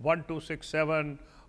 1267,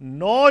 9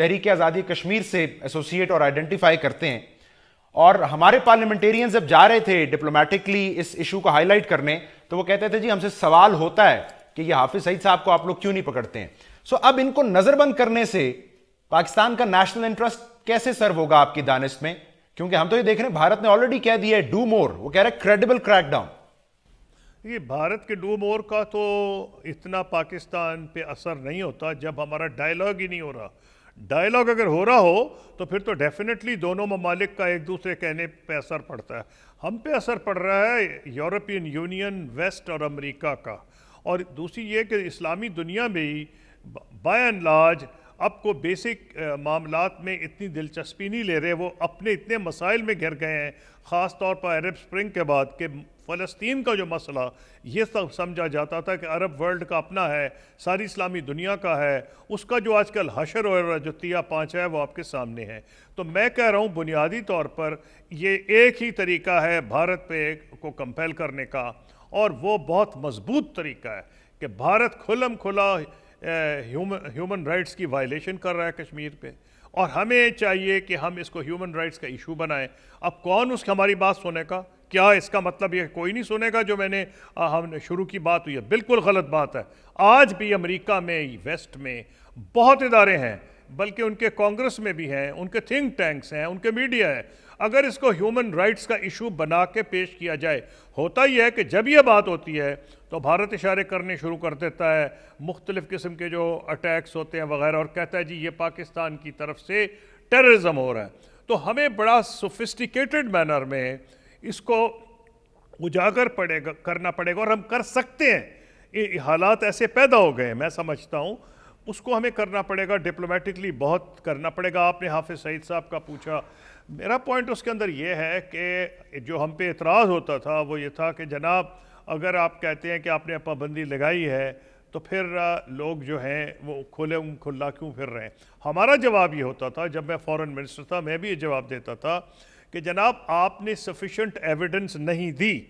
تحریک آزادی کشمیر سے ایسوسیٹ اور آئیڈینٹیفائی کرتے ہیں، اور ہمارے پارلیمنٹیرینز جب جا رہے تھے ڈپلومیٹکلی اس ایشو کو ہائی لائٹ کرنے تو وہ کہتے تھے جی ہم سے سوال ہوتا ہے کہ یہ حافظ سعید صاحب کو آپ لوگ کیوں نہیں پکڑتے ہیں. سو اب ان کو نظر بند کرنے سے پاکستان کا نیشنل انٹرسٹ کیسے سرو ہوگا آپ کی دانش میں؟ کیونکہ ہم تو یہ دیکھ رہے ہیں بھارت نے آلریڈی کہہ دیا ہے ڈو مور، وہ کہہ رہے ہیں کریڈیبل کریک ڈاؤن. یہ بھارت کے ڈو مور کا تو اتنا پاکستان پہ اثر نہیں ہوتا جب ہمارا ڈائیلاگ ہی نہیں ہو رہا. ڈائیلاگ اگر ہو رہا ہو تو پھر تو ڈیفینیٹلی دونوں ممالک کا ایک دوسرے کہنے پہ اثر پڑتا ہے. ہم پہ اثر پڑ رہا ہے یورپین یونین، ویسٹ اور امریکہ کا. اور دوسری یہ کہ اسلامی دنیا میں ہی بائی اینڈ لارج اب کو بیسک معاملات میں اتنی دلچسپی نہیں لے رہے. وہ اپنے اتنے مسائل میں گھر گئے ہیں، خاص طور پر عرب سپرنگ کے بعد، کہ فلسطین کا جو مسئلہ یہ سب سمجھا جاتا تھا کہ عرب ورلڈ کا اپنا ہے، ساری اسلامی دنیا کا ہے، اس کا جو آج کل حشر ہو رہا ہے، جو تیا پانچ ہے، وہ آپ کے سامنے ہے. تو میں کہہ رہا ہوں بنیادی طور پر یہ ایک ہی طریقہ ہے بھارت پہ کو کمپیل کرنے کا، اور وہ بہت مضبوط طریقہ ہے کہ بھارت کھلم کھلا ہیومن رائٹس کی وائلیشن کر رہا ہے کشمیر پہ، اور ہمیں چاہیے کہ ہم اس کو ہیومن رائٹس کا ایشو بنائیں. اب کون اس کی ہماری بات سنے گا؟ کیا اس کا مطلب یہ کوئی نہیں سنے گا جو ہم نے شروع کی بات ہوئی ہے؟ بالکل غلط بات ہے. آج بھی امریکہ میں، ویسٹ میں بہت ادارے ہیں، بلکہ ان کے کانگریس میں بھی ہیں، ان کے تھنک ٹینکس ہیں، ان کے میڈیا ہے. اگر اس کو ہیومن رائٹس کا ایشو بنا کے پیش کیا جائے، ہوتا ہی ہے کہ جب یہ بات ہوتی ہے تو بھارت اشارے کرنے شروع کر دیتا ہے، مختلف قسم کے جو اٹیکس ہوتے ہیں وغیرہ، اور کہتا ہے جی یہ پاکستان کی طرف سے ٹیررزم ہو رہا ہے. تو ہمیں بڑا سوفسٹیکیٹڈ مینر میں اس کو اجاگر کرنا پڑے گا، اور ہم کر سکتے ہیں. یہ حالات ایسے پیدا ہو گئے ہیں، میں سمجھتا ہوں اس کو ہمیں کرنا پڑے گا، ڈپلومیٹکلی بہت کرنا پڑے گا. آپ نے حافظ سعید صاحب کا پوچھا، میرا پوائنٹ اس کے اندر یہ ہے کہ جو ہم پہ اعتراض ہوتا تھا وہ یہ تھا کہ جناب اگر آپ کہتے ہیں کہ آپ نے پابندی لگائی ہے تو پھر لوگ جو ہیں وہ کھلا کیوں پھر رہے ہیں. ہمارا جواب یہ ہوتا تھا، جب میں فورن منسٹر تھا میں بھی یہ جواب دیتا تھا کہ جناب آپ نے سفیشینٹ ایویڈنس نہیں دی،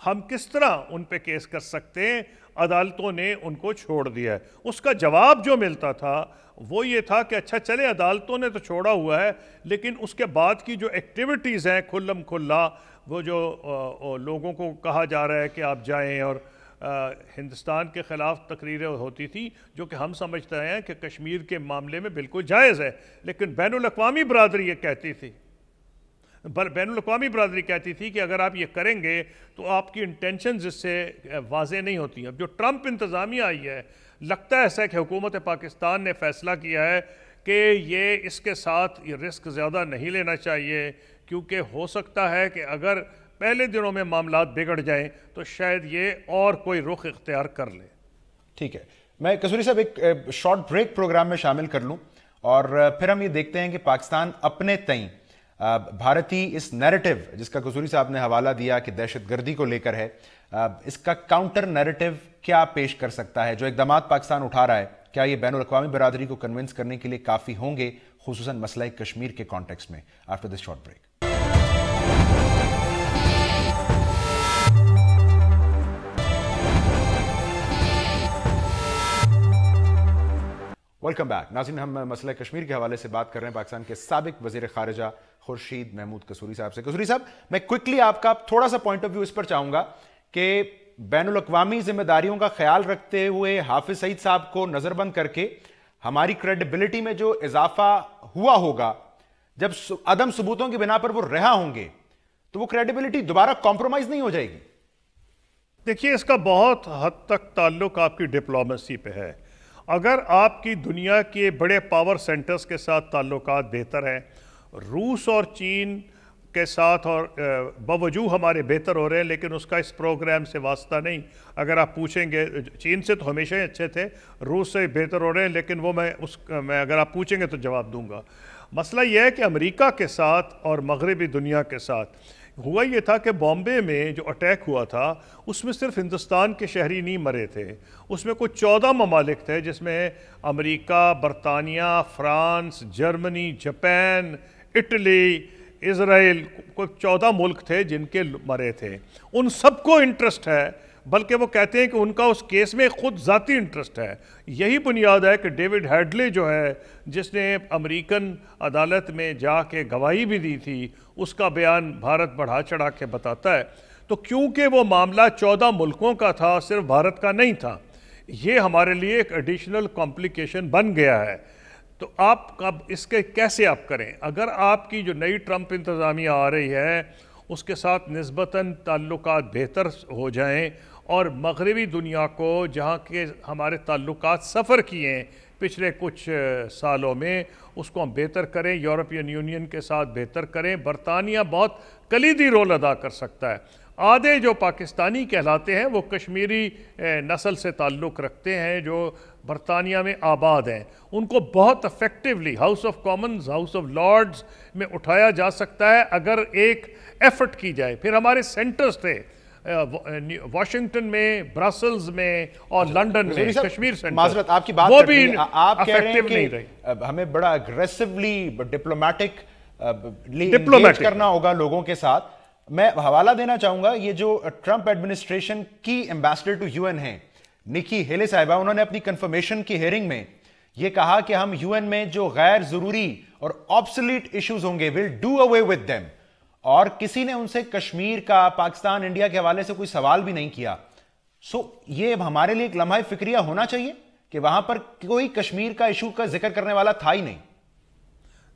ہم کس طرح ان پہ کیس کر سکتے ہیں؟ عدالتوں نے ان کو چھوڑ دیا ہے. اس کا جواب جو ملتا تھا وہ یہ تھا کہ اچھا چلے عدالتوں نے تو چھوڑا ہوا ہے، لیکن اس کے بعد کی جو ایکٹیویٹیز ہیں کھلم کھلا، وہ جو لوگوں کو کہا جا رہا ہے کہ آپ جائیں، اور ہندوستان کے خلاف تقریریں ہوتی تھی جو کہ ہم سمجھتے ہیں کہ کشمیر کے معاملے میں بالکل جائز ہے، لیکن بین الاقوامی برادری یہ کہتی تھی، بین الاقوامی برادری کہتی تھی کہ اگر آپ یہ کریں گے تو آپ کی انٹینشنز اس سے واضح نہیں ہوتی. اب جو ٹرمپ انتظامیہ آئی ہے، لگتا ہے ایسا کہ حکومت پاکستان نے فیصلہ کیا ہے کہ یہ اس کے ساتھ یہ رسک زیادہ نہیں لینا چاہیے، کیونکہ ہو سکتا ہے کہ اگر پہلے دنوں میں معاملات بگڑ جائیں تو شاید یہ اور کوئی رخ اختیار کر لے. ٹھیک ہے، میں قصوری صاحب ایک شارٹ بریک پروگرام میں شامل کر لوں، اور پھر ہم یہ دیکھتے ہیں کہ پاکستان اپنے تئیں بھارتی اس نیریٹو جس کا قصوری صاحب نے حوالہ دیا کہ دہشت گردی کو لے کر ہے، اس کا کاؤنٹر نیریٹو کیا پیش کر سکتا ہے؟ جو اقدامات پاکستان اٹھا رہا ہے کیا یہ بین الاقوامی برادری کو کنونس کرنے کے لیے کافی ہوں گے، خصوصاً مسئلہ کشمیر کے کانٹیکسٹ میں؟ After this short break. Welcome back. ناظرین، ہم مسئلہ کشمیر کے حوالے سے بات کر رہے ہیں پاکستان کے سابق وزیر خارجہ خورشید محمود قصوری صاحب سے. قصوری صاحب، میں کوئکلی آپ کا تھوڑا سا پوائنٹ آف ویو اس پر چاہوں گا کہ بین الاقوامی ذمہ داریوں کا خیال رکھتے ہوئے حافظ سعید صاحب کو نظر بند کر کے ہماری کریڈیبلٹی میں جو اضافہ ہوا ہوگا، جب عدم ثبوتوں کی بنا پر وہ رہا ہوں گے تو وہ کریڈیبلٹی دوبارہ کمپرومائز نہیں ہو جائے گی؟ دیکھیے، اس کا بہت حد تک تعلق آپ کی ڈپلومیسی پہ ہے. اگر آپ کی دنیا کے بڑے پاور سینٹرز کے ساتھ تعلقات بہتر ہیں، روس اور چین کے ساتھ، اور باوجود ہمارے بہتر ہو رہے ہیں، لیکن اس کا اس پروگرام سے واسطہ نہیں. اگر آپ پوچھیں گے، چین سے تو ہمیشہ ہی اچھے تھے، روس سے بہتر ہو رہے ہیں، لیکن وہ میں اگر آپ پوچھیں گے تو جواب دوں گا. مسئلہ یہ ہے کہ امریکہ کے ساتھ اور مغربی دنیا کے ساتھ ہوا یہ تھا کہ بامبے میں جو اٹیک ہوا تھا اس میں صرف ہندوستان کے شہری نہیں مرے تھے، اس میں کچھ 14 ممالک تھے، جس میں امریکہ، برطانیہ، فرانس، جرمنی، جاپان، اٹلی، اسرائیل، کوئی 14 ملک تھے جن کے مرے تھے. ان سب کو انٹرسٹ ہے بلکہ وہ کہتے ہیں کہ ان کا اس کیس میں خود ذاتی انٹرسٹ ہے. یہی بنیاد ہے کہ ڈیوڈ ہیڈلے جو ہے جس نے امریکن عدالت میں جا کے گواہی بھی دی تھی, اس کا بیان بھارت بڑھا چڑھا کے بتاتا ہے. تو کیونکہ وہ معاملہ 14 ملکوں کا تھا, صرف بھارت کا نہیں تھا, یہ ہمارے لیے ایک ایڈیشنل کمپلیکیشن بن گیا ہے. تو آپ اب اس کے کیسے آپ کریں؟ اگر آپ کی جو نئی ٹرمپ انتظامیہ آ رہی ہے اس کے ساتھ نسبتاً تعلقات بہتر ہو جائیں, اور مغربی دنیا کو جہاں کے ہمارے تعلقات سفر کیے ہیں پچھلے کچھ سالوں میں, اس کو ہم بہتر کریں, یورپین یونین کے ساتھ بہتر کریں. برطانیہ بہت کلیدی رول ادا کر سکتا ہے. آدھے جو پاکستانی کہلاتے ہیں وہ کشمیری نسل سے تعلق رکھتے ہیں جو برطانیہ میں آباد ہیں, ان کو بہت effectively house of Commons, house of Lords میں اٹھایا جا سکتا ہے اگر ایک ایفرٹ کی جائے. پھر ہمارے سینٹرز تھے واشنگٹن میں, برسلز میں اور لنڈن میں, کشمیر سینٹر, معذرت آپ کی بات وہ بھی آپ کہہ رہے ہیں کہ ہمیں بڑا اگریسولی ڈپلومیٹک انگیج کرنا ہوگا لوگوں کے ساتھ. میں حوالہ دینا چاہوں گا, یہ جو ٹرمپ ایڈمنسٹریشن کی ایمبیسڈر ٹو یو این ہیں نکی ہیلی صاحبہ, انہوں نے اپنی کنفرمیشن کی ہیئرنگ میں یہ کہا کہ ہم یو این میں جو غیر ضروری اور آبسلیٹ ایشوز ہوں گے we'll do away with them, اور کسی نے ان سے کشمیر کا, پاکستان انڈیا کے حوالے سے کوئی سوال بھی نہیں کیا. سو یہ ہمارے لیے ایک لمحہ فکریہ ہونا چاہیے کہ وہاں پر کوئی کشمیر کا ایشو کا ذکر کرنے والا تھا ہی نہیں.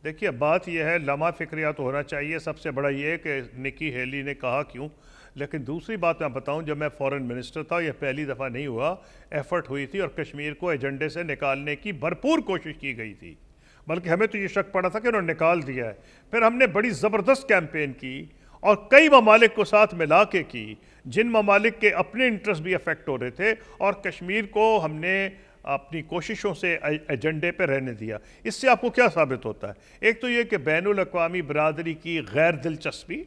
دیکھیے بات یہ ہے, لمحہ فکریہ تو ہونا چاہیے. سب سے بڑا یہ کہ نکی ہیلی نے کہا کیوں, لیکن دوسری بات میں بتاؤں, جب میں فورن منسٹر تھا یہ پہلی دفعہ نہیں ہوا, ایفرٹ ہوئی تھی اور کشمیر کو ایجنڈے سے نکالنے کی بھرپور کوشش کی گئی تھی, بلکہ ہمیں تو یہ شک پڑا تھا کہ انہوں نے نکال دیا ہے. پھر ہم نے بڑی زبردست کیمپین کی اور کئی ممالک کو ساتھ ملا کے کی, جن ممالک کے اپنے انٹرسٹ بھی افیکٹ ہو رہے تھے, اور کشمیر کو ہم نے اپنی کوششوں سے ایجنڈے پہ رہنے دیا. اس سے آپ کو کیا ثابت ہوتا ہے؟ ایک تو یہ کہ بین الاقوامی برادری کی غیر دلچسپی,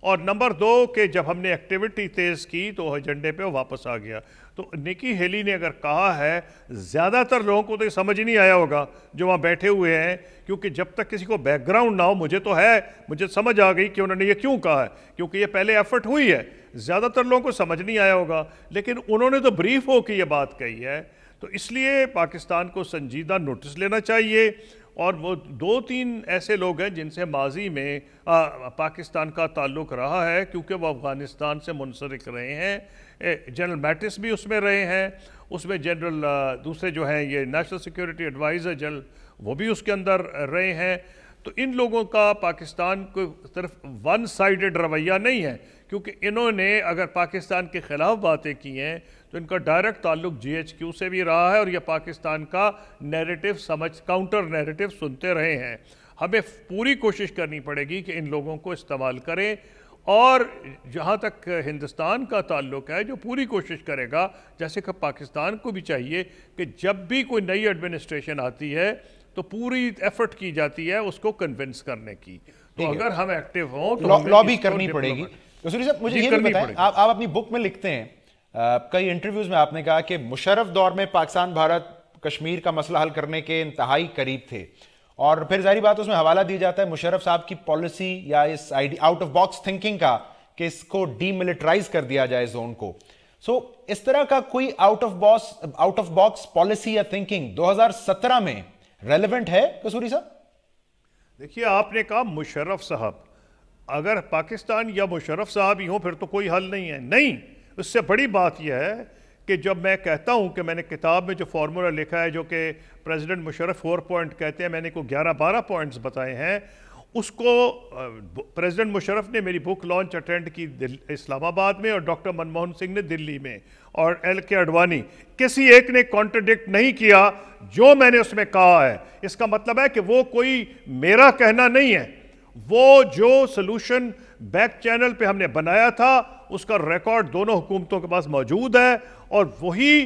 اور نمبر 2 کہ جب ہم نے ایکٹیویٹی تیز کی تو ایجنڈے پہ واپس آ گیا. تو نکی ہیلی نے اگر کہا ہے, زیادہ تر لوگوں کو تو یہ سمجھ نہیں آیا ہوگا جو وہاں بیٹھے ہوئے ہیں, کیونکہ جب تک کسی کو بیک گراؤنڈ نہ ہو, مجھے تو ہے, مجھے سمجھ آ گئی کہ انہوں نے یہ کیوں کہا ہے, کیونکہ یہ پہلے ایفرٹ ہوئی ہے. زیادہ تر لوگوں کو سمجھ نہیں آیا ہوگا, لیکن انہوں نے تو بریف ہو کے یہ بات کہی ہے. تو اس لیے پاکستان کو سنجیدہ نوٹس لینا چاہیے. اور وہ 2-3 ایسے لوگ ہیں جن سے ماضی میں پاکستان کا تعلق رہا ہے, کیونکہ وہ افغانستان سے منسلک رہے ہیں. جنرل میٹس بھی اس میں رہے ہیں, اس میں جنرل دوسرے جو ہیں یہ نیشنل سیکیورٹی ایڈوائزر جنرل, وہ بھی اس کے اندر رہے ہیں. تو ان لوگوں کا پاکستان کو طرف ون سائیڈڈ رویہ نہیں ہے, کیونکہ انہوں نے اگر پاکستان کے خلاف باتیں کی ہیں تو ان کا ڈائریکٹ تعلق جی ایچ کیو سے بھی رہا ہے, اور یہ پاکستان کا نیریٹو کاؤنٹر نیریٹو سنتے رہے ہیں. ہمیں پوری کوشش کرنی پڑے گی کہ ان لوگوں کو استعمال کریں, اور جہاں تک ہندوستان کا تعلق ہے جو پوری کوشش کرے گا, جیسے کہ پاکستان کو بھی چاہیے کہ جب بھی کوئی نئی ایڈمنسٹریشن آتی ہے تو پوری ایفرٹ کی جاتی ہے اس کو کنونس کرنے کی. تو اگر ہم ایکٹیو ہوں تو لابی کرنی پڑے گی. قصوری صاحب مجھے یہ بھی بتائیں, آپ اپنی بک میں لکھتے ہیں, کئی انٹرویوز میں آپ نے کہا کہ مشرف دور میں پاکستان بھارت کشمیر کا مسئلہ حل کرنے کے انتہائی قریب تھے, اور پھر ظاہری بات اس میں حوالہ دی جاتا ہے مشرف صاحب کی پالیسی یا اس آؤٹ آف باکس تھنکنگ کا کہ اس کو ڈی ملٹرائز کر دیا جائے زون کو. سو اس طرح کا کوئی آؤٹ آف باکس پالیسی یا تھنکنگ 2017 میں ریلیونٹ ہے قصوری صاحب؟ دیکھیے آپ نے کہا مشرف صاحب, اگر پاکستان یا مشرف صاحب ہی ہوں پھر تو کوئی حل نہیں ہے. نہیں, اس سے بڑی بات یہ ہے کہ جب میں کہتا ہوں کہ میں نے کتاب میں جو فارمولا لکھا ہے جو کہ پریزیڈنٹ مشرف 4 پوائنٹ کہتے ہیں, میں نے کو 11-12 پوائنٹس بتائے ہیں, اس کو پریزیڈنٹ مشرف نے میری بک لانچ اٹینڈ کی اسلام آباد میں, اور ڈاکٹر منموہن سنگھ نے دلی میں, اور ایل کے اڈوانی, کسی ایک نے کانٹرڈکٹ نہیں کیا جو میں نے اس میں کہا ہے. اس کا مطلب ہے کہ وہ کوئی میرا کہنا نہیں ہے, وہ جو سلوشن بیک چینل پہ ہم نے بنایا تھا اس کا ریکارڈ دونوں حکومتوں کے پاس موجود ہے, اور وہی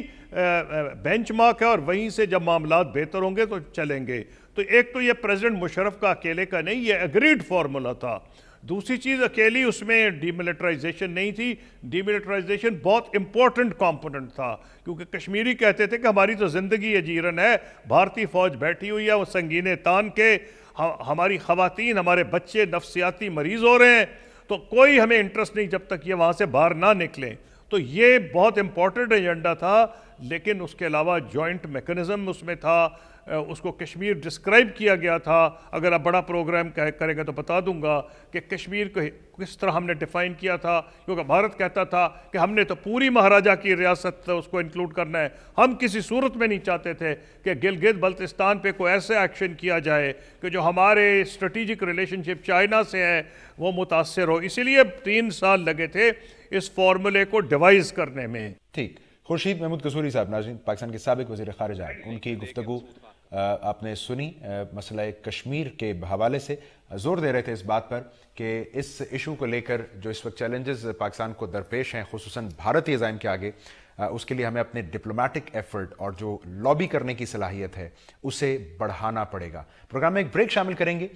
بینچ مارک ہے, اور وہیں سے جب معاملات بہتر ہوں گے تو چلیں گے. تو ایک تو یہ پریزیڈنٹ مشرف کا اکیلے کا نہیں, یہ ایگریڈ فارمولا تھا. دوسری چیز, اکیلی اس میں ڈی ملٹرائزیشن نہیں تھی, ڈی ملٹرائزیشن بہت امپورٹنٹ کمپوننٹ تھا, کیونکہ کشمیری کہتے تھے کہ ہماری تو زندگی اجیرن ہے, بھارتی فوج بیٹھی ہوئی ہے وہ سنگینے تان کے, ہماری خواتین ہمارے بچے نفسیاتی مریض ہو رہے ہیں, تو کوئی ہمیں انٹرسٹ نہیں جب تک یہ وہاں سے باہر نہ نکلیں. تو یہ بہت امپورٹنٹ ایجنڈا تھا، لیکن اس کے علاوہ جوائنٹ میکنزم اس میں تھا، اس کو کشمیر ڈسکرائب کیا گیا تھا۔ اگر آپ بڑا پروگرام کریں گے تو بتا دوں گا کہ کشمیر کو کس طرح ہم نے ڈیفائن کیا تھا، کیونکہ بھارت کہتا تھا کہ ہم نے تو پوری مہاراجہ کی ریاست اس کو انکلوڈ کرنا ہے، ہم کسی صورت میں نہیں چاہتے تھے کہ گلگت بلتستان پہ کوئی ایسا ایکشن کیا جائے کہ جو ہمارے اسٹریٹجک ریلیشن شپ چائنا سے ہے وہ متاثر ہو۔ اسی لیے 3 سال لگے تھے اس فارمولے کو ڈیوائز کرنے میں۔ ٹھیک، خورشید محمود قصوری صاحب، ناظرین، پاکستان کے سابق وزیر خارجہ، ان کی گفتگو آپ نے سنی، مسئلہ کشمیر کے حوالے سے زور دے رہے تھے اس بات پر کہ اس ایشو کو لے کر جو اس وقت چیلنجز پاکستان کو درپیش ہیں، خصوصاً بھارتی عزائم کے آگے، اس کے لیے ہمیں اپنے ڈپلومیٹک ایفرٹ اور جو لابی کرنے کی صلاحیت ہے اسے بڑھانا پڑے گا۔ پروگرام میں ایک بریک شامل کریں گے،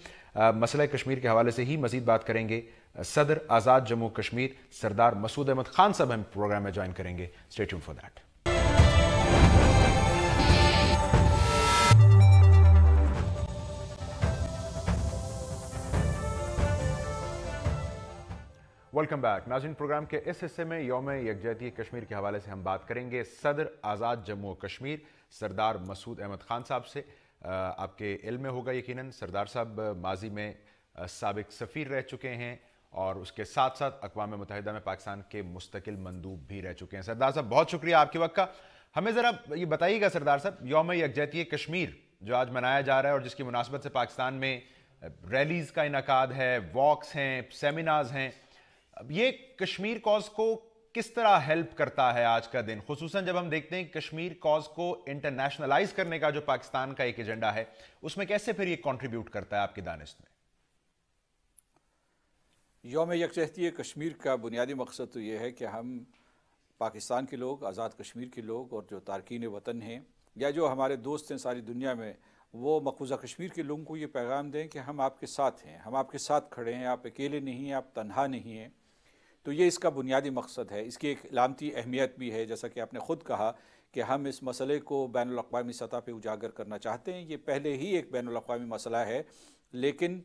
مسئلہ کشمیر کے حوالے سے ہی مزید بات کریں گے۔ صدر آزاد جموں کشمیر سردار مسعود احمد خان صاحب ہم پروگرام میں جوائن کریں گے۔ Stay tuned for that. Welcome back ناظرین، پروگرام کے اس حصے میں یوم یکجہتی کشمیر کے حوالے سے ہم بات کریں گے صدر آزاد جموں کشمیر سردار مسعود احمد خان صاحب سے۔ آپ کے علم میں ہوگا یقیناً سردار صاحب ماضی میں سابق سفیر رہ چکے ہیں اور اس کے ساتھ ساتھ اقوام متحدہ میں پاکستان کے مستقل مندوب بھی رہ چکے ہیں۔ سردار صاحب بہت شکریہ آپ کے وقت کا۔ ہمیں ذرا یہ بتائیے گا سردار صاحب، یوم یکجہتی کشمیر جو آج منایا جا رہا ہے اور جس کی مناسبت سے پاکستان میں ریلیز کا انعقاد ہے، واکس ہیں، سیمینارز ہیں، یہ کشمیر کاز کو کس طرح ہیلپ کرتا ہے آج کا دن، خصوصاً جب ہم دیکھتے ہیں کشمیر کاز کو انٹرنیشنلائز کرنے کا جو پاکستان کا ایک ایجنڈا ہے اس میں کیسے پھر یہ کنٹریبیوٹ کرتا ہے آپ کی دانست میں؟ یوم یکجہتی کشمیر کا بنیادی مقصد تو یہ ہے کہ ہم پاکستان کے لوگ، آزاد کشمیر کے لوگ اور جو تارکین وطن ہیں یا جو ہمارے دوست ہیں ساری دنیا میں، وہ مقبوضہ کشمیر کے لوگوں کو یہ پیغام دیں کہ ہم آپ کے ساتھ ہیں، ہم آپ کے ساتھ کھڑے ہیں، آپ اکیلے نہیں ہیں، آپ تنہا نہیں ہیں۔ تو یہ اس کا بنیادی مقصد ہے۔ اس کی ایک علامتی اہمیت بھی ہے، جیسا کہ آپ نے خود کہا کہ ہم اس مسئلے کو بین الاقوامی سطح پہ اجاگر کرنا چاہتے ہیں۔ یہ پہلے ہی ایک بین الاقوامی مسئلہ ہے، لیکن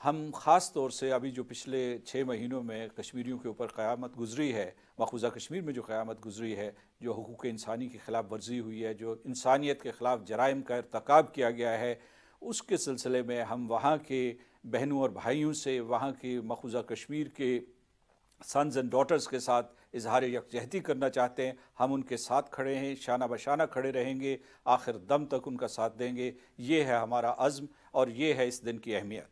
ہم خاص طور سے ابھی جو پچھلے 6 مہینوں میں کشمیریوں کے اوپر قیامت گزری ہے، مقبوضہ کشمیر میں جو قیامت گزری ہے، جو حقوق انسانی کی خلاف ورزی ہوئی ہے، جو انسانیت کے خلاف جرائم کا ارتکاب کیا گیا ہے، اس کے سلسلے میں ہم وہاں کے بہنوں اور بھائیوں سے، وہاں کے مقبوضہ کشمیر کے سنز اینڈ ڈاٹرز کے ساتھ اظہار یکجہتی کرنا چاہتے ہیں۔ ہم ان کے ساتھ کھڑے ہیں، شانہ بشانہ کھڑے رہیں گے، آخر دم تک ان کا ساتھ دیں گے۔ یہ ہے ہمارا عزم اور یہ ہے اس دن کی اہمیت۔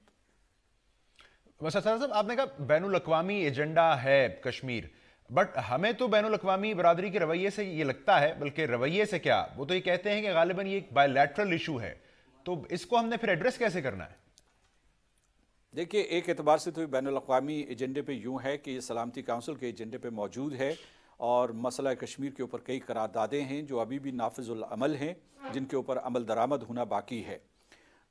سردار صاحب، آپ نے کہا بین الاقوامی ایجنڈا ہے کشمیر، بٹ ہمیں تو بین الاقوامی برادری کے رویے سے یہ لگتا ہے، بلکہ رویے سے کیا، وہ تو یہ کہتے ہیں کہ غالباً یہ ایک بائی لیٹرل ایشو ہے، تو اس کو ہم نے پھر ایڈریس کیسے کرنا ہے؟ دیکھیے، ایک اعتبار سے تو بین الاقوامی ایجنڈے پہ یوں ہے کہ یہ سلامتی کونسل کے ایجنڈے پہ موجود ہے اور مسئلہ کشمیر کے اوپر کئی قراردادیں ہیں جو ابھی بھی نافذ العمل ہیں، جن کے اوپر عمل درآمد ہونا باقی ہے۔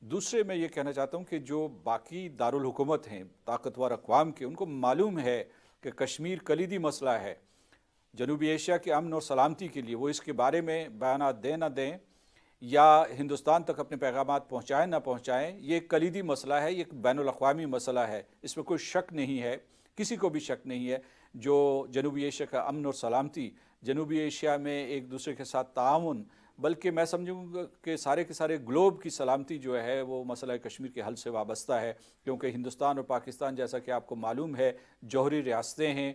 دوسرے میں یہ کہنا چاہتا ہوں کہ جو باقی دارالحکومت ہیں طاقتور اقوام کے، ان کو معلوم ہے کہ کشمیر کلیدی مسئلہ ہے جنوبی ایشیا کے امن اور سلامتی کے لیے۔ وہ اس کے بارے میں بیانات دیں نہ دیں یا ہندوستان تک اپنے پیغامات پہنچائیں نہ پہنچائیں، یہ ایک کلیدی مسئلہ ہے، یہ ایک بین الاقوامی مسئلہ ہے، اس میں کوئی شک نہیں ہے، کسی کو بھی شک نہیں ہے۔ جو جنوبی ایشیا کا امن اور سلامتی، جنوبی ایشیا میں ایک دوسرے کے ساتھ تعاون، بلکہ میں سمجھوں گا کہ سارے کے سارے گلوب کی سلامتی جو ہے وہ مسئلہ کشمیر کے حل سے وابستہ ہے، کیونکہ ہندوستان اور پاکستان جیسا کہ آپ کو معلوم ہے جوہری ریاستیں ہیں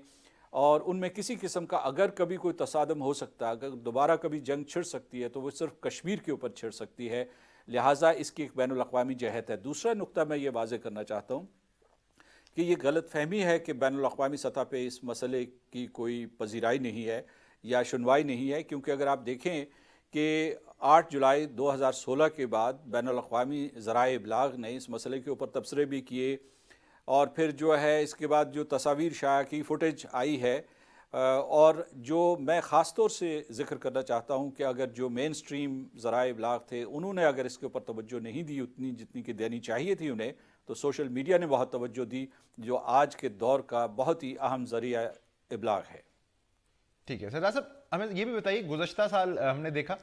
اور ان میں کسی قسم کا اگر کبھی کوئی تصادم ہو سکتا ہے، اگر دوبارہ کبھی جنگ چھڑ سکتی ہے تو وہ صرف کشمیر کے اوپر چھڑ سکتی ہے، لہٰذا اس کی ایک بین الاقوامی جہت ہے۔ دوسرا نقطہ میں یہ واضح کرنا چاہتا ہوں کہ یہ غلط فہمی ہے کہ بین الاقوامی سطح پہ اس مسئلے کی کوئی پذیرائی نہیں ہے یا شنوائی نہیں ہے، کیونکہ اگر آپ دیکھیں کہ 8 جولائی 2016 کے بعد بین الاقوامی ذرائع ابلاغ نے اس مسئلے کے اوپر تبصرے بھی کیے اور پھر جو ہے اس کے بعد جو تصاویر شائع کی فوٹیج آئی ہے، اور جو میں خاص طور سے ذکر کرنا چاہتا ہوں کہ اگر جو مین سٹریم ذرائع ابلاغ تھے انہوں نے اگر اس کے اوپر توجہ نہیں دی اتنی جتنی کہ دینی چاہیے تھی انہیں، تو سوشل میڈیا نے بہت توجہ دی، جو آج کے دور کا بہت ہی اہم ذریعہ ابلاغ ہے۔ ٹھیک ہے سردار صاحب، ہمیں یہ بھی بتائیے، گزشتہ سال ہم نے دیکھا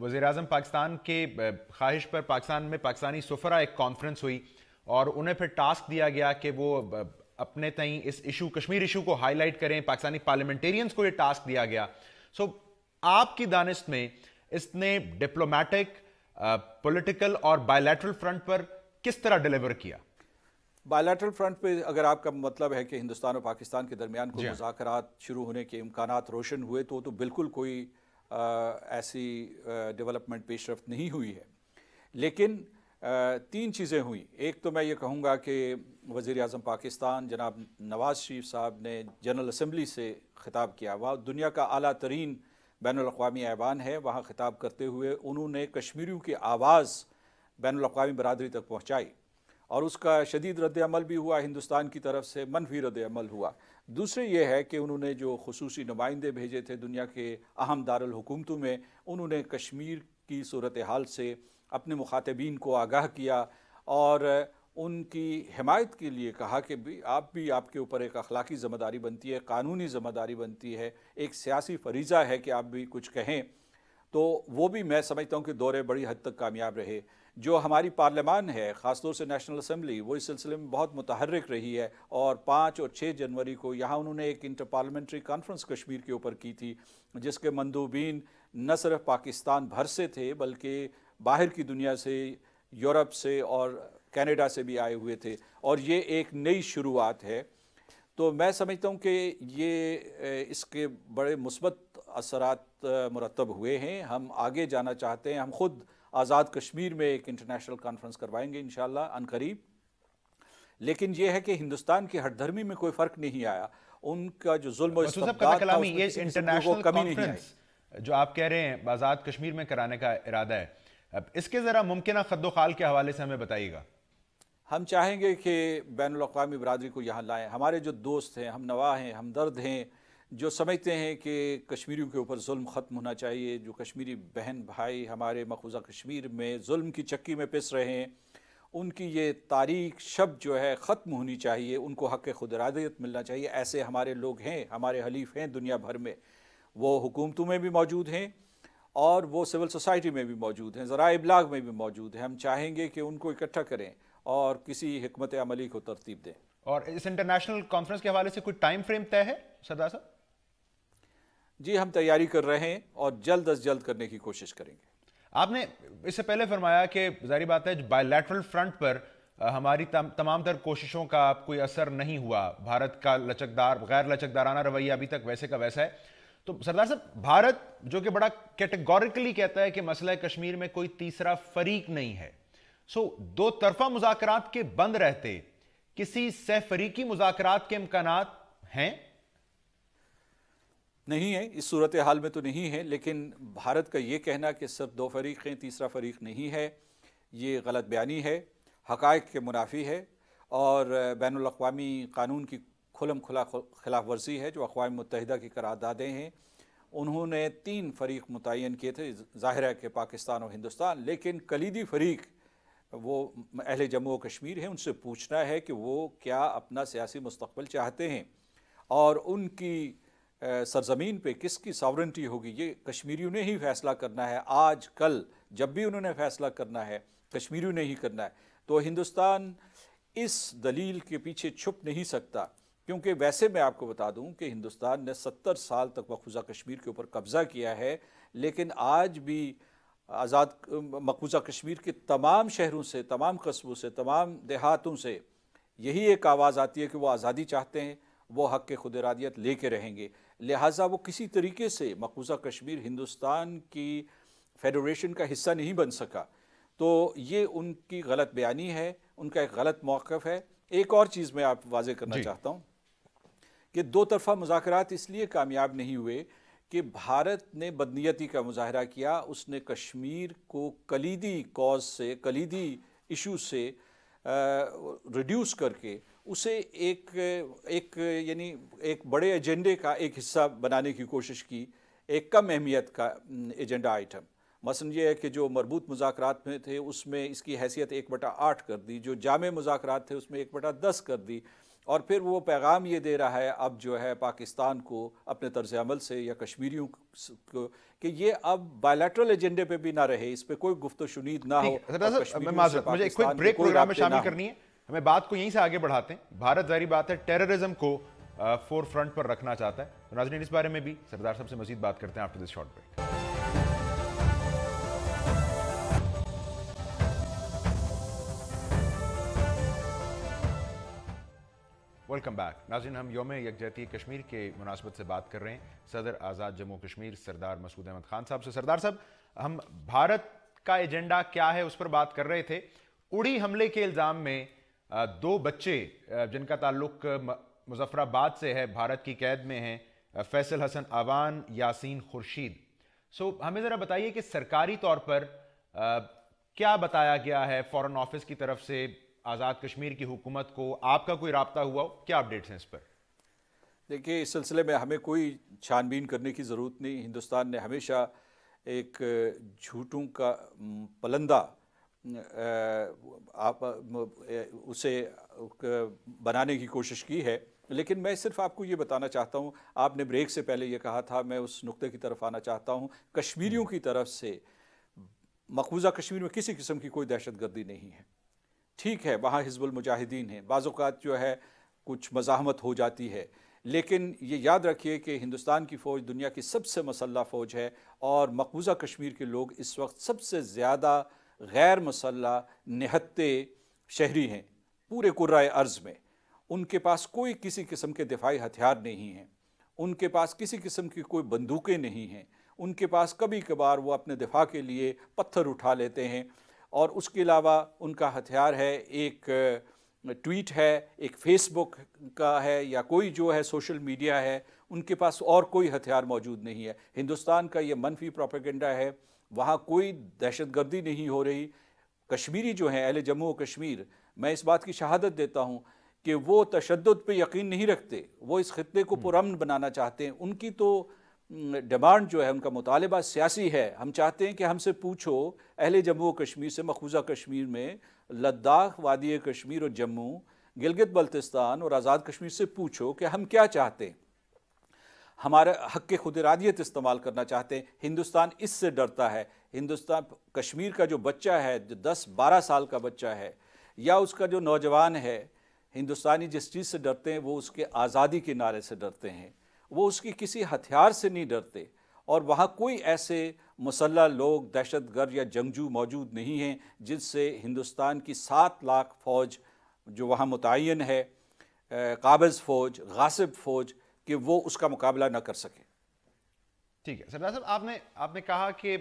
وزیر اعظم پاکستان کے خواہش پر پاکستان میں پاکستانی سفراء ایک کانفرنس ہوئی اور انہیں پھر ٹاسک دیا گیا کہ وہ اپنے تئیں اس ایشو کشمیر ایشو کو ہائی لائٹ کریں, پاکستانی پارلیمنٹیرینز کو یہ ٹاسک دیا گیا. سو آپ کی دانست میں اس نے ڈپلومیٹک, پولیٹیکل اور بائیلیٹرل فرنٹ پر کس طرح ڈیلیور کیا؟ بائیلیٹرل فرنٹ پہ اگر آپ کا مطلب ہے کہ ہندوستان اور پاکستان کے درمیان کوئی مذاکرات شروع ہونے کے امکانات روشن ہوئے تو بالکل کوئی ایسی ڈیولپمنٹ پیش رفت نہیں ہوئی ہے. لیکن تین چیزیں ہوئیں. ایک تو میں یہ کہوں گا کہ وزیر اعظم پاکستان جناب نواز شریف صاحب نے جنرل اسمبلی سے خطاب کیا. وہ دنیا کا اعلیٰ ترین بین الاقوامی ایوان ہے. وہاں خطاب کرتے ہوئے انہوں نے کشمیریوں کی آواز بین الاقوامی برادری تک پہنچائی اور اس کا شدید رد عمل بھی ہوا, ہندوستان کی طرف سے منفی رد عمل ہوا. دوسرے یہ ہے کہ انہوں نے جو خصوصی نمائندے بھیجے تھے دنیا کے اہم دارالحکومتوں میں, انہوں نے کشمیر کی صورتحال سے اپنے مخاطبین کو آگاہ کیا اور ان کی حمایت کے لیے کہا کہ آپ کے اوپر ایک اخلاقی ذمہ داری بنتی ہے, قانونی ذمہ داری بنتی ہے, ایک سیاسی فریضہ ہے کہ آپ بھی کچھ کہیں. تو وہ بھی میں سمجھتا ہوں کہ دورے بڑی حد تک کامیاب رہے. جو ہماری پارلیمان ہے, خاص طور سے نیشنل اسمبلی, وہ اس سلسلے میں بہت متحرک رہی ہے اور 5 اور 6 جنوری کو یہاں انہوں نے ایک انٹر پارلیمنٹری کانفرنس کشمیر کے اوپر کی تھی, جس کے مندوبین نہ صرف پاکستان بھر سے تھے بلکہ باہر کی دنیا سے, یورپ سے اور کینیڈا سے بھی آئے ہوئے تھے, اور یہ ایک نئی شروعات ہے. تو میں سمجھتا ہوں کہ یہ اس کے بڑے مثبت اثرات مرتب ہوئے ہیں. ہم آگے جانا چاہتے ہیں. ہم خود آزاد کشمیر میں ایک انٹرنیشنل کانفرنس کروائیں گے انشاءاللہ عن قریب. لیکن یہ ہے کہ ہندوستان کی ہٹ دھرمی میں کوئی فرق نہیں آیا. ان کا جو ظلم و استبداد تھا اس میں کوئی کمی نہیں آئی. جو آپ کہہ رہے ہیں آزاد کشمیر میں کرانے کا ارادہ ہے, اس کے ذرا ممکنہ خد و خال کے حوالے سے ہمیں بتائیے گا. ہم چاہیں گے کہ بین الاقوامی برادری کو یہاں لائیں. ہمارے جو دوست ہیں, ہم نوا ہیں, ہمدرد ہیں, جو سمجھتے ہیں کہ کشمیریوں کے اوپر ظلم ختم ہونا چاہیے, جو کشمیری بہن بھائی ہمارے مقبوضہ کشمیر میں ظلم کی چکی میں پس رہے ہیں, ان کی یہ تاریخ شب جو ہے ختم ہونی چاہیے, ان کو حق خود ارادیت ملنا چاہیے. ایسے ہمارے لوگ ہیں, ہمارے حلیف ہیں دنیا بھر میں. وہ حکومتوں میں بھی موجود ہیں اور وہ سول سوسائٹی میں بھی موجود ہیں, ذرائع ابلاغ میں بھی موجود ہیں. ہم چاہیں گے کہ ان کو اکٹھا کریں اور کسی حکمت عملی کو ترتیب دیں. اور اس انٹرنیشنل کانفرنس کے حوالے سے کوئی ٹائم فریم طے ہے سردار صاحب؟ جی ہم تیاری کر رہے ہیں اور جلد از جلد کرنے کی کوشش کریں گے. آپ نے اس سے پہلے فرمایا کہ ظاہری بات ہے بائیلیٹرل فرنٹ پر ہماری تمام تر کوششوں کا کوئی اثر نہیں ہوا. بھارت کا غیر لچکدارانہ رویہ ابھی تک ویسے کا ویسا ہے. تو سردار صاحب, بھارت جو کہ بڑا کیٹیگوریکلی کہتا ہے کہ مسئلہ کشمیر میں کوئی تیسرا فریق نہیں ہے, سو دو طرفہ مذاکرات کے بند رہتے کسی سہ فریقی مذاکرات کے امکانات ہیں؟ نہیں ہے, اس صورتحال میں تو نہیں ہے. لیکن بھارت کا یہ کہنا کہ صرف 2 فریق ہیں, تیسرا فریق نہیں ہے, یہ غلط بیانی ہے, حقائق کے منافی ہے اور بین الاقوامی قانون کی کھلم کھلا خلاف ورزی ہے. جو اقوام متحدہ کی قراردادیں ہیں, انہوں نے 3 فریق متعین کیے تھے, ظاہر ہے کہ پاکستان اور ہندوستان, لیکن کلیدی فریق وہ اہل جموں و کشمیر ہیں. ان سے پوچھنا ہے کہ وہ کیا اپنا سیاسی مستقبل چاہتے ہیں اور ان کی سرزمین پہ کس کی ساورنٹی ہوگی, یہ کشمیریوں نے ہی فیصلہ کرنا ہے. آج کل جب بھی انہوں نے فیصلہ کرنا ہے, کشمیریوں نے ہی کرنا ہے. تو ہندوستان اس دلیل کے پیچھے چھپ نہیں سکتا, کیونکہ ویسے میں آپ کو بتا دوں کہ ہندوستان نے 70 سال تک مقبوضہ کشمیر کے اوپر قبضہ کیا ہے, لیکن آج بھی آزاد مقبوضہ کشمیر کے تمام شہروں سے, تمام قصبوں سے, تمام دیہاتوں سے یہی ایک آواز آتی ہے کہ وہ آزادی چاہتے ہیں, وہ حق خود ارادیت لے کے رہیں گے. لہٰذا وہ کسی طریقے سے مقبوضہ کشمیر ہندوستان کی فیڈریشن کا حصہ نہیں بن سکا. تو یہ ان کی غلط بیانی ہے, ان کا ایک غلط موقف ہے. ایک اور چیز میں آپ واضح کرنا چاہتا ہوں کہ 2 طرفہ مذاکرات اس لیے کامیاب نہیں ہوئے کہ بھارت نے بدنیتی کا مظاہرہ کیا. اس نے کشمیر کو کلیدی کاز سے, کلیدی ایشو سے ریڈیوس کر کے اسے یعنی ایک بڑے ایجنڈے کا ایک حصہ بنانے کی کوشش کی, ایک کم اہمیت کا ایجنڈا آئٹم. مثلا یہ ہے کہ جو مربوط مذاکرات میں تھے اس میں اس کی حیثیت 1/8 کر دی, جو جامع مذاکرات تھے اس میں 1/10 کر دی, اور پھر وہ پیغام یہ دے رہا ہے اب جو ہے پاکستان کو اپنے طرز عمل سے یا کشمیریوں کو کہ یہ اب بائیلیٹرل ایجنڈے پہ بھی نہ رہے, اس پہ کوئی گفت و شنید نہ ہو. مجھے ایک کوئی بریک پروگرام میں شامل کرنی ہے, ہمیں بات کو یہیں سے آگے بڑھاتے ہیں. بھارت ظاہری بات ہے ٹیررزم کو فور فرنٹ پر رکھنا چاہتا ہے. تو ناظرین اس بارے میں بھی سردار صاحب سے مزید بات کرتے ہیں after this short break. Welcome back. ناظرین ہم یوم یکجہتی کشمیر کے مناسبت سے بات کر رہے ہیں صدر آزاد جموں کشمیر سردار مسعود احمد خان صاحب سے. سردار صاحب ہم بھارت کا ایجنڈا کیا ہے اس پر بات کر رہے تھے. اڑی حملے کے الزام میں 2 بچے جن کا تعلق مظفر آباد سے ہے بھارت کی قید میں ہیں, فیصل حسن آوان, یاسین خورشید. ہمیں ذرا بتائیے کہ سرکاری طور پر کیا بتایا گیا ہے فارن آفس کی طرف سے آزاد کشمیر کی حکومت کو, آپ کا کوئی رابطہ ہوا ہو, کیا اپڈیٹس ہیں اس پر؟ دیکھیے اس سلسلے میں ہمیں کوئی چھان بین کرنے کی ضرورت نہیں. ہندوستان نے ہمیشہ ایک جھوٹوں کا پلندہ اسے بنانے کی کوشش کی ہے. لیکن میں صرف آپ کو یہ بتانا چاہتا ہوں, آپ نے بریک سے پہلے یہ کہا تھا, میں اس نقطے کی طرف آنا چاہتا ہوں. کشمیریوں کی طرف سے مقبوضہ کشمیر میں کسی قسم کی کوئی دہشت گردی نہیں ہے. ٹھیک ہے وہاں حزب المجاہدین ہیں, بعض اوقات جو ہے کچھ مزاحمت ہو جاتی ہے, لیکن یہ یاد رکھیے کہ ہندوستان کی فوج دنیا کی سب سے مسلح فوج ہے, اور مقبوضہ کشمیر کے لوگ اس وقت سب سے زیادہ غیر مسلح نہتے شہری ہیں پورے کرۂ ارض میں. ان کے پاس کوئی کسی قسم کے دفاعی ہتھیار نہیں ہیں, ان کے پاس کسی قسم کی کوئی بندوقیں نہیں ہیں, ان کے پاس کبھی کبھار وہ اپنے دفاع کے لیے پتھر اٹھا لیتے ہیں, اور اس کے علاوہ ان کا ہتھیار ہے ایک ٹویٹ ہے, ایک فیس بک کا ہے, یا کوئی جو ہے سوشل میڈیا ہے. ان کے پاس اور کوئی ہتھیار موجود نہیں ہے. ہندوستان کا یہ منفی پروپیگنڈا ہے, وہاں کوئی دہشت گردی نہیں ہو رہی. کشمیری جو ہیں اہل جموں و کشمیر, میں اس بات کی شہادت دیتا ہوں کہ وہ تشدد پہ یقین نہیں رکھتے, وہ اس خطے کو پرامن بنانا چاہتے ہیں. ان کی تو ڈیمانڈ جو ہے, ان کا مطالبہ سیاسی ہے. ہم چاہتے ہیں کہ ہم سے پوچھو اہل جموں و کشمیر سے, مقبوضہ کشمیر میں لداخ, وادی کشمیر اور جموں, گلگت بلتستان اور آزاد کشمیر سے پوچھو کہ ہم کیا چاہتے ہیں. ہمارا حق خود ارادیت استعمال کرنا چاہتے ہیں. ہندوستان اس سے ڈرتا ہے. ہندوستان کشمیر کا جو بچہ ہے, جو 10-12 سال کا بچہ ہے, یا اس کا جو نوجوان ہے, ہندوستانی جس چیز سے ڈرتے ہیں وہ اس کے آزادی کے نعرے سے ڈرتے ہیں, وہ اس کی کسی ہتھیار سے نہیں ڈرتے. اور وہاں کوئی ایسے مسلح لوگ, دہشت گرد یا جنگجو موجود نہیں ہیں جن سے ہندوستان کی 7 لاکھ فوج جو وہاں متعین ہے, قابض فوج, غاصب فوج, کہ وہ اس کا مقابلہ نہ کر سکے. ٹھیک ہے سردار صاحب, آپ نے کہا کہ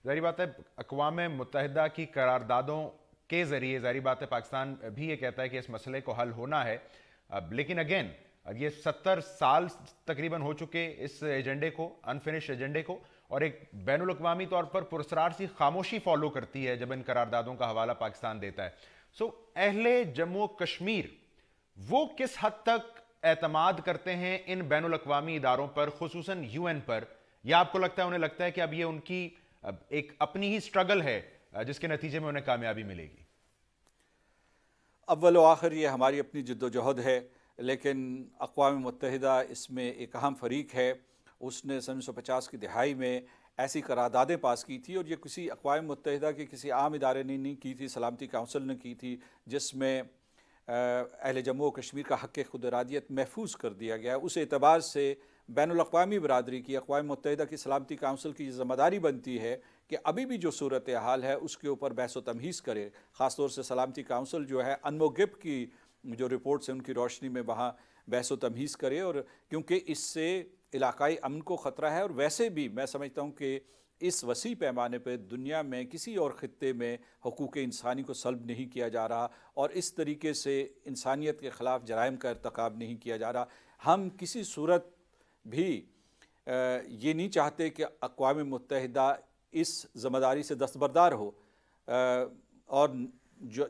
ظاہری بات ہے اقوام متحدہ کی قراردادوں کے ذریعے ظاہری بات ہے پاکستان بھی یہ کہتا ہے کہ اس مسئلے کو حل ہونا ہے. لیکن اگین یہ 70 سال تقریباً ہو چکے اس ایجنڈے کو, انفنش ایجنڈے کو, اور ایک بین الاقوامی طور پر پراسرار سی خاموشی فالو کرتی ہے جب ان قراردادوں کا حوالہ پاکستان دیتا ہے. اہل جموں کشمیر وہ کس حد تک اعتماد کرتے ہیں ان بین الاقوامی اداروں پر, خصوصاً UN پر, یا آپ کو لگتا ہے, انہیں لگتا ہے کہ اب یہ ان کی ایک اپنی ہی سٹرگل ہے جس کے نتیجے میں انہیں کامیابی ملے گی؟ اول و آخر یہ ہماری اپنی جد و جہد ہے, لیکن اقوام متحدہ اس میں ایک اہم فریق ہے. اس نے 1950 کی دہائی میں ایسی قراردادیں پاس کی تھی, اور یہ کسی اقوام متحدہ کے کسی عام ادارے نے نہیں کی تھی, سلامتی کونسل نے کی تھی, جس میں اہل جموں و کشمیر کا حق خود ارادیت محفوظ کر دیا گیا. اس اعتبار سے بین الاقوامی برادری کی, اقوام متحدہ کی سلامتی کونسل کی ذمہ داری بنتی ہے کہ ابھی بھی جو صورتحال ہے اس کے اوپر بحث و تمہیز کرے. خاص طور سے سلامتی کونسل جو ہے انموگپ کی جو رپورٹس ہیں ان کی روشنی میں وہاں بحث و تمہیز کرے, اور کیونکہ اس سے علاقائی امن کو خطرہ ہے. اور ویسے بھی میں سمجھتا ہوں کہ اس وسیع پیمانے پہ دنیا میں کسی اور خطے میں حقوق انسانی کو سلب نہیں کیا جا رہا, اور اس طریقے سے انسانیت کے خلاف جرائم کا ارتکاب نہیں کیا جا رہا. ہم کسی صورت بھی یہ نہیں چاہتے کہ اقوام متحدہ اس ذمہ داری سے دستبردار ہو. اور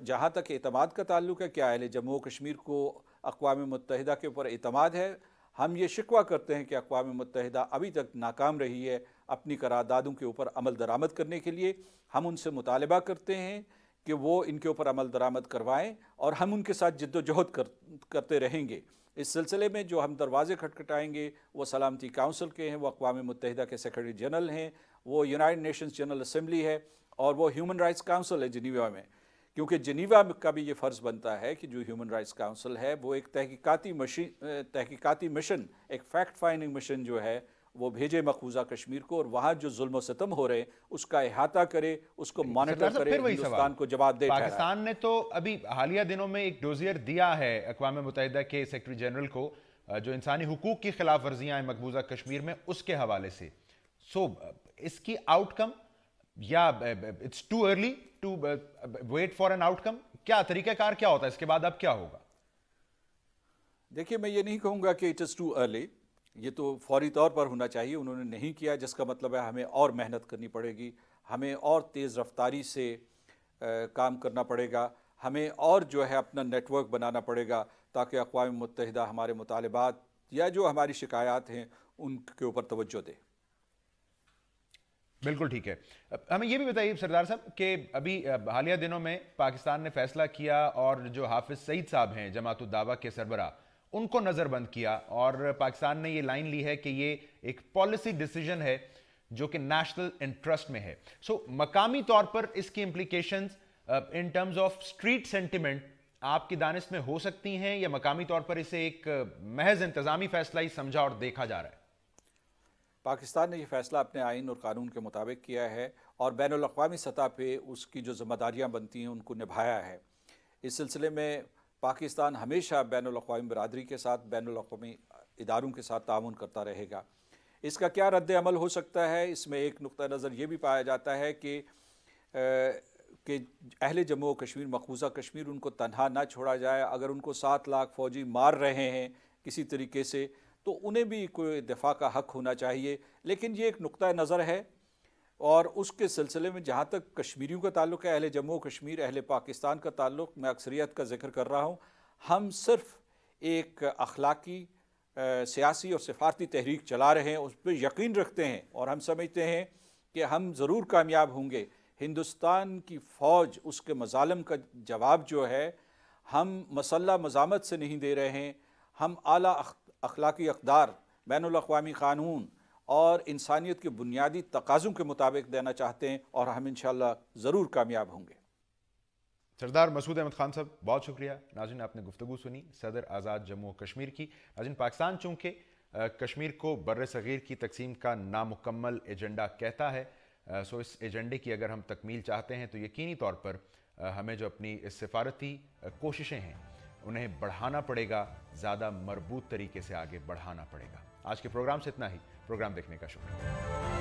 جہاں تک اعتماد کا تعلق ہے, کیا اہل جموں و کشمیر کو اقوام متحدہ کے اوپر اعتماد ہے؟ ہم یہ شکوہ کرتے ہیں کہ اقوام متحدہ ابھی تک ناکام رہی ہے اپنی قراردادوں کے اوپر عمل درآمد کرنے کے لیے. ہم ان سے مطالبہ کرتے ہیں کہ وہ ان کے اوپر عمل درآمد کروائیں, اور ہم ان کے ساتھ جد و جہد کرتے رہیں گے. اس سلسلے میں جو ہم دروازے کھٹکھٹائیں گے وہ سلامتی کونسل کے ہیں, وہ اقوام متحدہ کے سیکرٹری جنرل ہیں, وہ یونائٹڈ نیشنز جنرل اسمبلی ہے, اور وہ ہیومن رائٹس کونسل ہے جنیوا میں. کیونکہ جنیوا کا بھی یہ فرض بنتا ہے کہ جو ہیومن رائٹس کاؤنسل ہے وہ ایک تحقیقاتی مشن، ایک فیکٹ فائنڈنگ مشن جو ہے وہ بھیجے مقبوضہ کشمیر کو، اور وہاں جو ظلم و ستم ہو رہے ہیں اس کا احاطہ کرے، اس کو مانیٹر کرے، ہندوستان کو جواب دے ٹھہرائے۔ پاکستان نے تو ابھی حالیہ دنوں میں ایک ڈوزیئر دیا ہے اقوام متحدہ کے سیکرٹری جنرل کو جو انسانی حقوق کی خلاف ورزیاں ہیں مقبوضہ کشمیر میں، اس کے حوالے سے۔ سو اس کی آؤٹ کم، یا it's too early to wait for an outcome, کیا طریقہ کار کیا ہوتا ہے اس کے بعد اب کیا ہوگا؟ دیکھیے میں یہ نہیں کہوں گا کہ اٹ از ٹو ارلی، یہ تو فوری طور پر ہونا چاہیے، انہوں نے نہیں کیا، جس کا مطلب ہے ہمیں اور محنت کرنی پڑے گی، ہمیں اور تیز رفتاری سے کام کرنا پڑے گا، ہمیں اور جو ہے اپنا نیٹ ورک بنانا پڑے گا تاکہ اقوام متحدہ ہمارے مطالبات یا جو ہماری شکایات ہیں ان کے اوپر توجہ دے۔ بالکل ٹھیک ہے۔ ہمیں یہ بھی بتائیے سردار صاحب کہ ابھی حالیہ دنوں میں پاکستان نے فیصلہ کیا اور جو حافظ سعید صاحب ہیں جماعت الدعوہ کے سربراہ، ان کو نظر بند کیا، اور پاکستان نے یہ لائن لی ہے کہ یہ ایک پالیسی ڈیسیجن ہے جو کہ نیشنل انٹرسٹ میں ہے۔ سو مقامی طور پر اس کی implications in terms of street sentiment آپ کی دانش میں ہو سکتی ہیں، یا مقامی طور پر اسے ایک محض انتظامی فیصلہ ہی سمجھا اور دیکھا جا رہا ہے؟ پاکستان نے یہ فیصلہ اپنے آئین اور قانون کے مطابق کیا ہے، اور بین الاقوامی سطح پہ اس کی جو ذمہ داریاں بنتی ہیں ان کو نبھایا ہے۔ اس سلسلے میں پاکستان ہمیشہ بین الاقوامی برادری کے ساتھ، بین الاقوامی اداروں کے ساتھ تعاون کرتا رہے گا۔ اس کا کیا رد عمل ہو سکتا ہے؟ اس میں ایک نقطہ نظر یہ بھی پایا جاتا ہے کہ اہل جموں و کشمیر، مقبوضہ کشمیر، ان کو تنہا نہ چھوڑا جائے۔ اگر ان کو 7 لاکھ فوجی مار رہے ہیں کسی طریقے سے تو انہیں بھی کوئی دفاع کا حق ہونا چاہیے، لیکن یہ ایک نقطہ نظر ہے، اور اس کے سلسلے میں جہاں تک کشمیریوں کا تعلق ہے، اہل جموں و کشمیر، اہل پاکستان کا تعلق، میں اکثریت کا ذکر کر رہا ہوں، ہم صرف ایک اخلاقی، سیاسی اور سفارتی تحریک چلا رہے ہیں، اس پہ یقین رکھتے ہیں، اور ہم سمجھتے ہیں کہ ہم ضرور کامیاب ہوں گے۔ ہندوستان کی فوج، اس کے مظالم کا جواب جو ہے، ہم مسلح مزاحمت سے نہیں دے رہے ہیں، ہم اعلیٰ اخلاقی اقدار، بین الاقوامی قانون اور انسانیت کے بنیادی تقاضوں کے مطابق دینا چاہتے ہیں، اور ہم انشاءاللہ ضرور کامیاب ہوں گے۔ سردار مسعود احمد خان صاحب بہت شکریہ۔ ناظرین آپ نے گفتگو سنی صدر آزاد جموں و کشمیر کی۔ ناظرین پاکستان چونکہ کشمیر کو بر صغیر کی تقسیم کا نامکمل ایجنڈا کہتا ہے، سو اس ایجنڈے کی اگر ہم تکمیل چاہتے ہیں تو یقینی طور پر ہمیں جو اپنی سفارتی کوششیں ہیں انہیں بڑھانا پڑے گا، زیادہ مربوط طریقے سے آگے بڑھانا پڑے گا۔ آج کے پروگرام سے اتنا ہی۔ پروگرام دیکھنے کا شکریہ۔